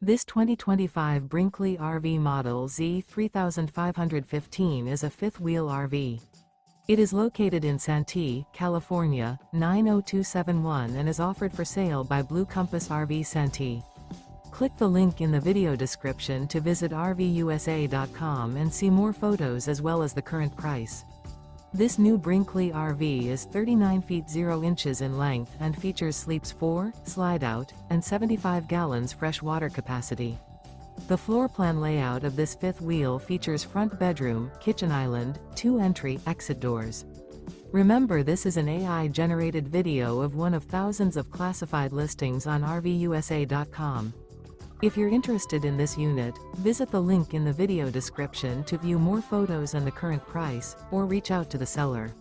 This 2025 Brinkley RV Model Z 3515 is a fifth-wheel RV. It is located in Santee, California, 90271 and is offered for sale by Blue Compass RV Santee. Click the link in the video description to visit RVUSA.com and see more photos as well as the current price. This new Brinkley RV is 39 feet 0 inches in length and features sleeps 4, slide-out, and 75 gallons fresh water capacity. The floor plan layout of this fifth wheel features front bedroom, kitchen island, 2 entry/exit doors. Remember, this is an AI-generated video of one of thousands of classified listings on RVUSA.com. If you're interested in this unit, visit the link in the video description to view more photos and the current price, or reach out to the seller.